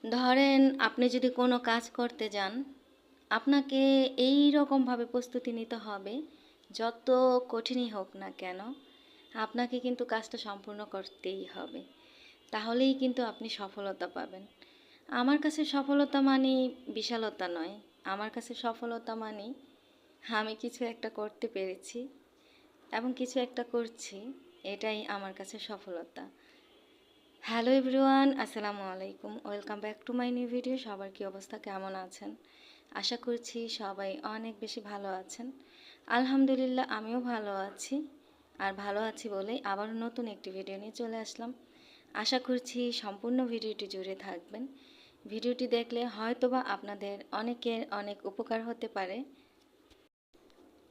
ধরেন আপনি যদি কোনো কাজ করতে যান, আপনাকে এই রকমভাবে প্রস্তুতি নিতে হবে, যত কঠিনই হোক না কেন আপনাকে কিন্তু কাজটা সম্পূর্ণ করতেই হবে। তাহলেই কিন্তু আপনি সফলতা পাবেন। আমার কাছে সফলতা মানে বিশালতা নয়, আমার কাছে সফলতা মানে আমি কিছু একটা করতে পেরেছি এবং কিছু একটা করছি, এটাই আমার কাছে সফলতা। হ্যালো এভরিওয়ান, আসসালামু আলাইকুম, welcome back to my new video. সবার কি অবস্থা, কেমন আছেন? আশা করছি সবাই অনেক বেশি ভালো আছেন। আলহামদুলিল্লাহ আমিও ভালো আছি। আর ভালো আছি বলেই আবার নতুন একটি ভিডিও নিয়ে চলে আসলাম। আশা করছি সম্পূর্ণ ভিডিওটি জুড়ে থাকবেন। ভিডিওটি দেখলে হয়তোবা আপনাদের অনেকের অনেক উপকার হতে পারে।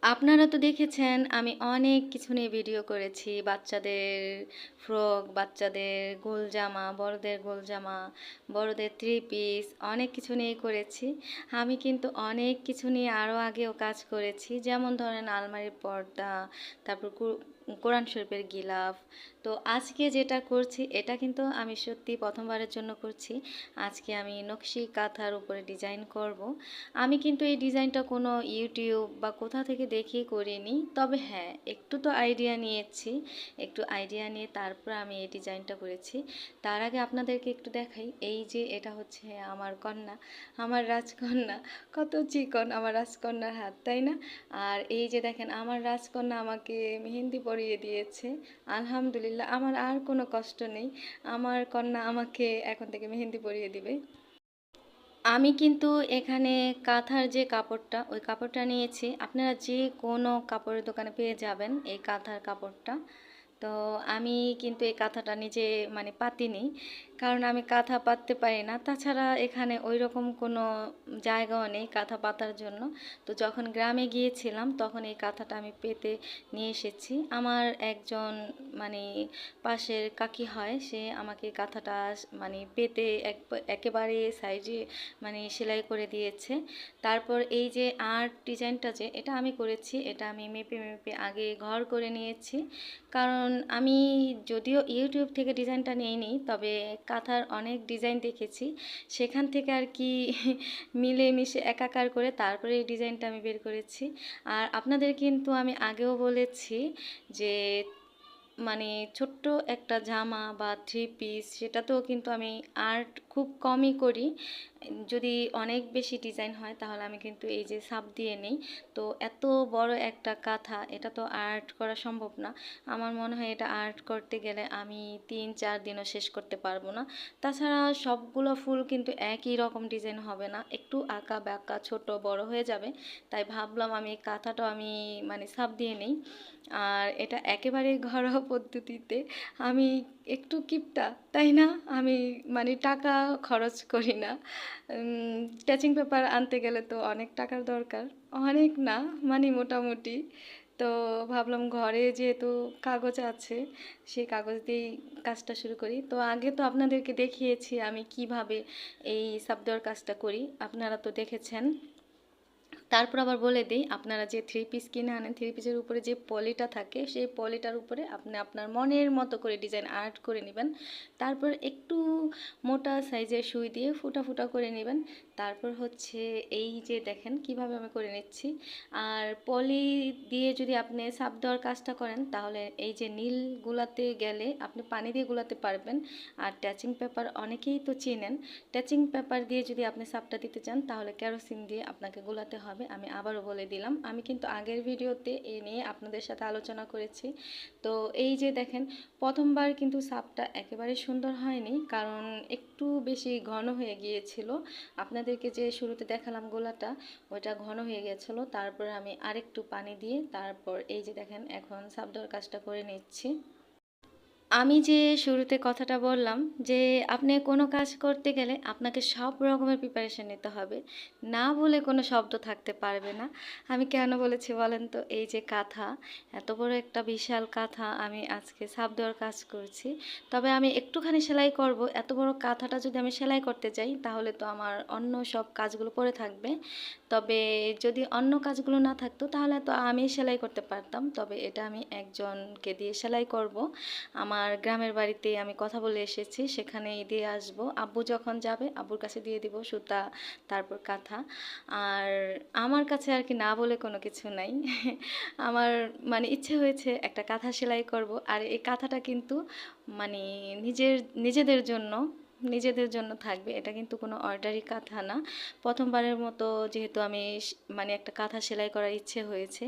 আপনারা তো দেখেছেন আমি অনেক কিছু নিয়ে ভিডিও করেছি, বাচ্চাদের ফ্রক, বাচ্চাদের গোল জামা, বড়দের গোল জামা, বড়দের থ্রি পিস, অনেক কিছু নিয়ে করেছি। আমি কিন্তু অনেক কিছু নিয়ে আরও আগেও কাজ করেছি, যেমন ধরেন আলমারির পর্দা, তারপর কোরআন শরীফের গিলাফ। তো আজকে যেটা করছি এটা কিন্তু আমি সত্যি প্রথমবারের জন্য করছি। আজকে আমি নকশি কাঁথার উপরে ডিজাইন করব। আমি কিন্তু এই ডিজাইনটা কোনো ইউটিউব বা কোথা থেকে দেখে করিনি, তবে হ্যাঁ একটু তো আইডিয়া নিয়েছি। একটু আইডিয়া নিয়ে তারপর আমি এই ডিজাইনটা করেছি। তার আগে আপনাদেরকে একটু দেখাই, এই যে এটা হচ্ছে আমার কন্যা, আমার রাজকন্যা। কত চিকন আমার রাজকন্যার হাত, তাই না? আর এই যে দেখেন আমার রাজকন্যা আমাকে মেহেন্দি পরিয়ে দিয়েছে। আলহামদুলিল্লাহ, আমার আর কোনো কষ্ট নেই। আমার কন্যা আমাকে এখন থেকে মেহেন্দি পরিয়ে দিবে। আমি কিন্তু এখানে কাঁথার যে কাপড়টা, ওই কাপড়টা নিয়েছি। আপনারা যে কোনো কাপড়ের দোকানে পেয়ে যাবেন এই কাঁথার কাপড়টা। তো আমি কিন্তু এই কাঁথাটা নিজে মানে পাতিনি, কারণ আমি কাঁথা পাততে পারি না। তাছাড়া এখানে ওই রকম কোনো জায়গাও নেই কাঁথা পাতার জন্য। তো যখন গ্রামে গিয়েছিলাম তখন এই কাঁথাটা আমি পেতে নিয়ে এসেছি। আমার একজন মানে পাশের কাকি হয়, সে আমাকে কাঁথাটা মানে পেতে একেবারে সাইজে মানে সেলাই করে দিয়েছে। তারপর এই যে আর্ট ডিজাইনটা যে এটা আমি করেছি, এটা আমি মেপে মেপে আগে ঘর করে নিয়েছি। কারণ আমি যদিও ইউটিউব থেকে ডিজাইনটা নিইনি, তবে কাঁথার অনেক ডিজাইন দেখেছি, সেখান থেকে আর কি মিলে মিশে একাকার করে তারপরে এই ডিজাইনটা আমি বের করেছি। আর আপনাদের কিন্তু আমি আগেও বলেছি যে মানে ছোট্ট একটা জামা বা থ্রি পিস সেটাতেও কিন্তু আমি আর্ট খুব কমই করি। যদি অনেক বেশি ডিজাইন হয় তাহলে আমি কিন্তু এই যে ছাপ দিয়ে নিই। তো এত বড় একটা কাঁথা, এটা তো আর্ট করা সম্ভব না। আমার মনে হয় এটা আর্ট করতে গেলে আমি 3-4 দিনও শেষ করতে পারবো না। তাছাড়া সবগুলো ফুল কিন্তু একই রকম ডিজাইন হবে না, একটু আঁকা বাঁকা ছোট বড় হয়ে যাবে। তাই ভাবলাম আমি কাঁথাটাও আমি মানে ছাপ দিয়ে নিই। আর এটা একেবারে ঘরোয়া পদ্ধতিতে। আমি একটু কিপটা, তাই না? আমি মানে টাকা খরচ করি না। স্কেচিং পেপার আনতে গেলে তো অনেক টাকার দরকার, অনেক না মানে মোটামুটি। তো ভাবলাম ঘরে যেহেতু কাগজ আছে, সেই কাগজ দিয়েই কাজটা শুরু করি। তো আগে তো আপনাদেরকে দেখিয়েছি আমি কিভাবে এই ছাপ দেওয়ার কাজটা করি, আপনারা তো দেখেছেন। তারপর আবার বলে দিই, আপনারা যে থ্রি পিস কিনে আনেন, থ্রি পিসের উপরে যে পলিটা থাকে সেই পলিটার উপরে আপনি আপনার মনের মতো করে ডিজাইন আর্ট করে নেবেন। তারপর একটু মোটা সাইজের সুই দিয়ে ফুটা ফুটা করে নেবেন। তারপর হচ্ছে এই যে দেখেন কিভাবে আমি করে নিচ্ছি। আর পলি দিয়ে যদি আপনি ছাপ দেওয়ার কাজটা করেন তাহলে এই যে নীল গুলাতে গেলে আপনি পানি দিয়ে গুলাতে পারবেন। আর ট্যাচিং পেপার অনেকেই তো চেনেন, ট্যাচিং পেপার দিয়ে যদি আপনি ছাপটা দিতে চান তাহলে কেরোসিন দিয়ে আপনাকে গোলাতে হবে। আমি আবারও বলে দিলাম, আমি কিন্তু আগের ভিডিওতে এ নিয়ে আপনাদের সাথে আলোচনা করেছি। তো এই যে দেখেন প্রথমবার কিন্তু ছাপটা একেবারে সুন্দর হয়নি, কারণ একটু বেশি ঘন হয়ে গিয়েছিল। আপনাদেরকে যে শুরুতে দেখালাম গোলাটা, ওইটা ঘন হয়ে গিয়েছিল। তারপরে আমি আরেকটু পানি দিয়ে তারপর এই যে দেখেন এখন ছাপ দেওয়ার কাজটা করে নিচ্ছি। আমি যে শুরুতে কথাটা বললাম যে আপনি কোনো কাজ করতে গেলে আপনাকে সব রকমের প্রিপারেশন নিতে হবে, না বলে কোনো শব্দ থাকতে পারবে না। আমি কেন বলেছি বলেন তো? এই যে কাঁথা, এত বড় একটা বিশাল কাঁথা আমি আজকে ছাপ দেওয়ার কাজ করছি। তবে আমি একটুখানি সেলাই করব, এত বড় কাঁথাটা যদি আমি সেলাই করতে যাই তাহলে তো আমার অন্য সব কাজগুলো পড়ে থাকবে। তবে যদি অন্য কাজগুলো না থাকতো তাহলে তো আমি সেলাই করতে পারতাম, তবে এটা আমি একজনকে দিয়ে সেলাই করব। আমার আমার গ্রামের বাড়িতে আমি কথা বলে এসেছি, সেখানেই দিয়ে আসব। আব্বু যখন যাবে আব্বুর কাছে দিয়ে দিব সুতা, তারপর কাঁথা। আর আমার কাছে আর কি না বলে কোনো কিছু নাই। আমার মানে ইচ্ছে হয়েছে একটা কাঁথা সেলাই করব, আর এই কাঁথাটা কিন্তু মানে নিজেদের জন্য নিজেদের জন্য থাকবে। এটা কিন্তু কোনো অর্ডারি কাঁথা না। প্রথমবারের মতো যেহেতু আমি মানে একটা কাঁথা সেলাই করার ইচ্ছে হয়েছে,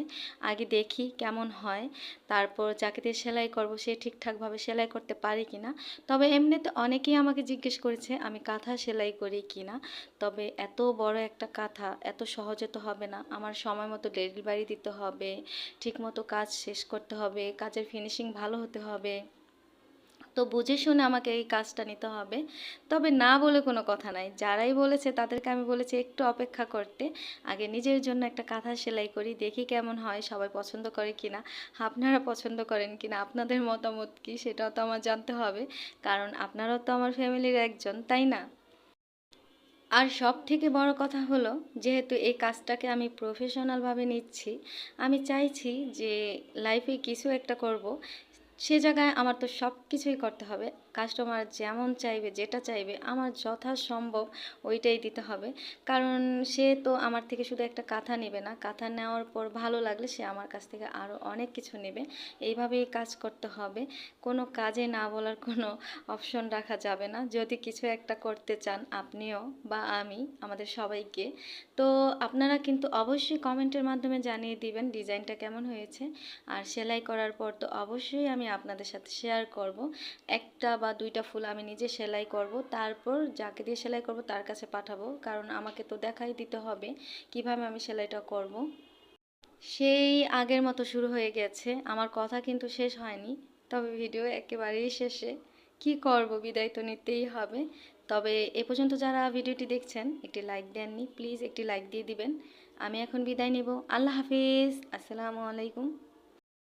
আগে দেখি কেমন হয়, তারপর যাকে দিয়ে সেলাই করব সে ঠিকঠাকভাবে সেলাই করতে পারে কিনা। তবে এমনিতে অনেকেই আমাকে জিজ্ঞেস করেছে আমি কাঁথা সেলাই করি কিনা। তবে এত বড় একটা কাঁথা এত সহজে তো হবে না। আমার সময় মতো ডেলিভারি দিতে হবে, ঠিকমতো কাজ শেষ করতে হবে, কাজের ফিনিশিং ভালো হতে হবে। তো বুঝে শুনে আমাকে এই কাজটা নিতে হবে। তবে না বলে কোনো কথা নাই, যারাই বলেছে তাদেরকে আমি বলেছি একটু অপেক্ষা করতে। আগে নিজের জন্য একটা কাঁথা সেলাই করি, দেখি কেমন হয়, সবাই পছন্দ করে কিনা, আপনারা পছন্দ করেন কিনা, আপনাদের মতামত কি সেটাও তো আমার জানতে হবে। কারণ আপনারাও তো আমার ফ্যামিলির একজন, তাই না? আর সব থেকে বড় কথা হলো, যেহেতু এই কাজটাকে আমি প্রফেশনালভাবে নিচ্ছি, আমি চাইছি যে লাইফে কিছু একটা করব, সে জায়গায় আমার তো সব কিছুই করতে হবে। কাস্টমার যেমন চাইবে, যেটা চাইবে আমার যথাসম্ভব ওইটাই দিতে হবে। কারণ সে তো আমার থেকে শুধু একটা কাঁথা নেবে না, কাঁথা নেওয়ার পর ভালো লাগলে সে আমার কাছ থেকে আরও অনেক কিছু নেবে। এইভাবেই কাজ করতে হবে। কোনো কাজে না বলার কোনো অপশন রাখা যাবে না। যদি কিছু একটা করতে চান আপনিও বা আমি, আমাদের সবাইকে, তো আপনারা কিন্তু অবশ্যই কমেন্টের মাধ্যমে জানিয়ে দিবেন ডিজাইনটা কেমন হয়েছে। আর সেলাই করার পর তো অবশ্যই আমি আপনাদের সাথে শেয়ার করব। একটা বা দুইটা ফুল আমি নিজে সেলাই করব, তারপর যাকে দিয়ে সেলাই করব তার কাছে পাঠাবো। কারণ আমাকে তো দেখাই দিতে হবে কিভাবে আমি সেলাইটা করব। সেই আগের মতো শুরু হয়ে গেছে, আমার কথা কিন্তু শেষ হয়নি। তবে ভিডিও একেবারেই শেষে, কি করব, বিদায় তো নিতেই হবে। তবে এ পর্যন্ত যারা ভিডিওটি দেখছেন একটি লাইক দেননি, প্লিজ একটি লাইক দিয়ে দিবেন। আমি এখন বিদায় নেব। আল্লাহ হাফিজ, আসসালামু আলাইকুম।